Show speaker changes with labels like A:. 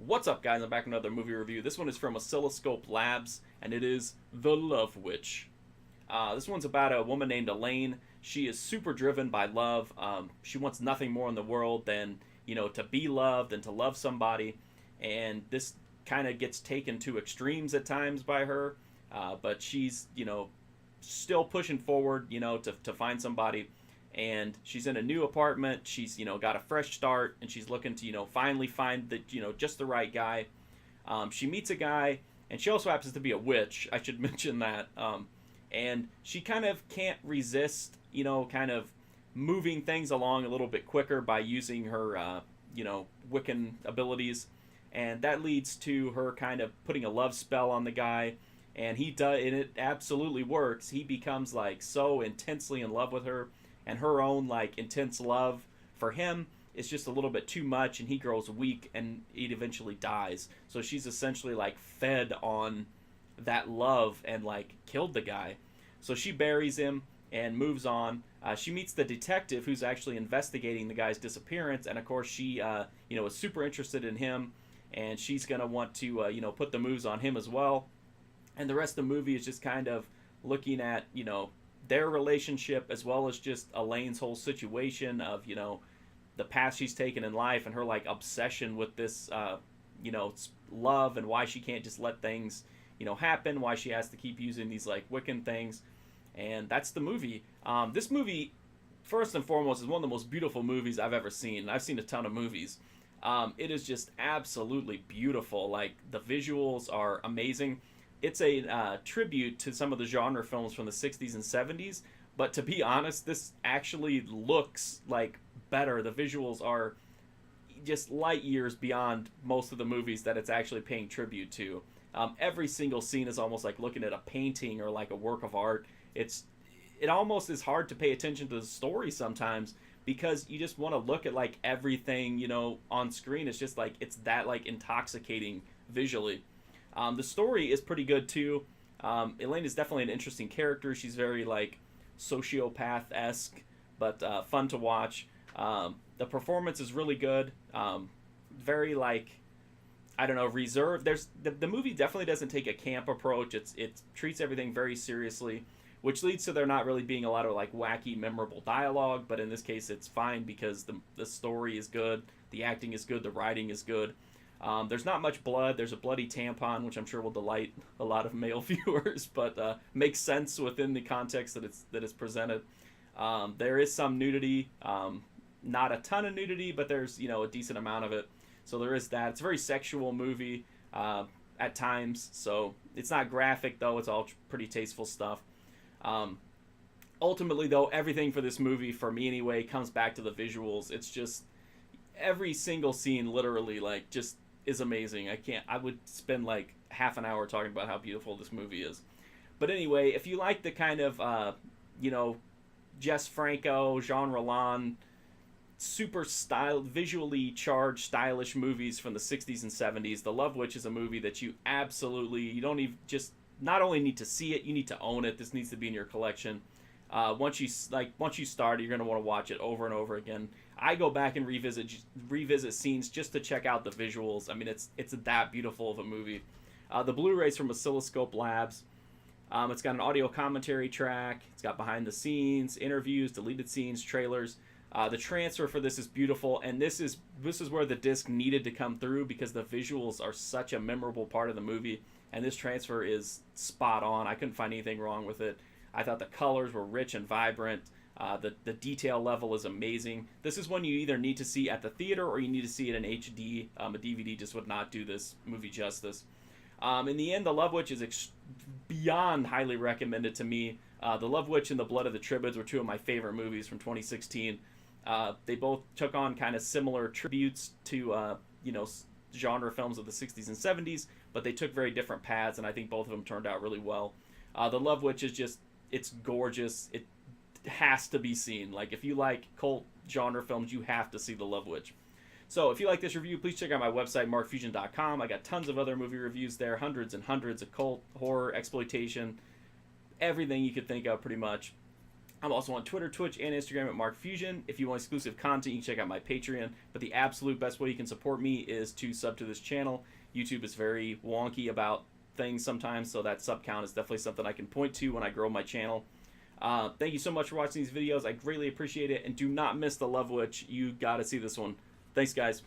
A: What's up, guys? I'm back with another movie review. This one is from Oscilloscope Labs, and it is The Love Witch. This one's about a woman named Elaine. She is super driven by love. She wants nothing more in the world than, to be loved and to love somebody. And this kind of gets taken to extremes at times by her. But she's, still pushing forward, to find somebody. And she's in a new apartment. She's, got a fresh start, and she's looking to, finally find the, just the right guy. She meets a guy, and she also happens to be a witch. I should mention that. And she kind of can't resist, kind of moving things along a little bit quicker by using her, Wiccan abilities. And that leads to her kind of putting a love spell on the guy. And he does, and it absolutely works. He becomes like so intensely in love with her, and her own like intense love for him is just a little bit too much, and he grows weak, and he eventually dies. So she's essentially like fed on that love and like killed the guy. So she buries him and moves on. She meets the detective who's actually investigating the guy's disappearance, and of course she is super interested in him, and she's gonna want to put the moves on him as well. And the rest of the movie is just kind of looking at their relationship, as well as just Elaine's whole situation of the path she's taken in life, and her like obsession with this love, and why she can't just let things happen, why she has to keep using these like Wiccan things. And that's the movie. This movie, first and foremost, is one of the most beautiful movies I've ever seen. I've seen a ton of movies. It is just absolutely beautiful. Like, the visuals are amazing. It's a tribute to some of the genre films from the 60s and 70s, but to be honest, this actually looks like better. The visuals are just light years beyond most of the movies that it's actually paying tribute to. Every single scene is almost like looking at a painting or like a work of art. It almost is hard to pay attention to the story sometimes, because you just want to look at like everything on screen. It's just like it's that like intoxicating visually. The story is pretty good too. Elaine is definitely an interesting character. She's very like sociopath-esque, but fun to watch. The performance is really good. Very like, I don't know, reserved. The movie definitely doesn't take a camp approach. It treats everything very seriously, which leads to there not really being a lot of like wacky, memorable dialogue. But in this case, it's fine because the story is good, the acting is good, the writing is good. There's not much blood. There's a bloody tampon, which I'm sure will delight a lot of male viewers, but makes sense within the context that it's presented. There is some nudity, not a ton of nudity, but there's a decent amount of it. So there is that. It's a very sexual movie at times. So it's not graphic though. It's all pretty tasteful stuff. Ultimately though, everything for this movie, for me anyway, comes back to the visuals. It's just every single scene, literally, like just is amazing. I would spend like half an hour talking about how beautiful this movie is. But anyway, if you like the kind of Jess Franco, Jean Roland, super visually charged, stylish movies from the 60s and 70s, The Love Witch is a movie that you don't even just not only need to see it, you need to own it. This needs to be in your collection. Once you start it, you're going to want to watch it over and over again. I go back and revisit scenes just to check out the visuals. I mean, it's that beautiful of a movie. The Blu-ray's from Oscilloscope Labs. It's got an audio commentary track. It's got behind the scenes, interviews, deleted scenes, trailers. The transfer for this is beautiful, and this is where the disc needed to come through, because the visuals are such a memorable part of the movie, and this transfer is spot on. I couldn't find anything wrong with it. I thought the colors were rich and vibrant. The detail level is amazing. This is one you either need to see at the theater or you need to see it in HD. A DVD just would not do this movie justice. In the end, The Love Witch is beyond highly recommended to me. The Love Witch and The Blood of the Tribids were two of my favorite movies from 2016. They both took on kind of similar tributes to genre films of the 60s and 70s, but they took very different paths, and I think both of them turned out really well. The Love Witch is just, it's gorgeous. It has to be seen. Like, if you like cult genre films, you have to see The Love Witch. So if you like this review, please check out my website, markfusion.com. I got tons of other movie reviews there, hundreds and hundreds of cult, horror, exploitation, everything you could think of pretty much. I'm also on Twitter, Twitch, and Instagram at Mark Fusion. If you want exclusive content, you can check out my Patreon. But the absolute best way you can support me is to sub to this channel. YouTube is very wonky about things sometimes, so that sub count is definitely something I can point to when I grow my channel. Thank you so much for watching these videos. I greatly appreciate it. And do not miss The Love Witch. You got to see this one. Thanks, guys.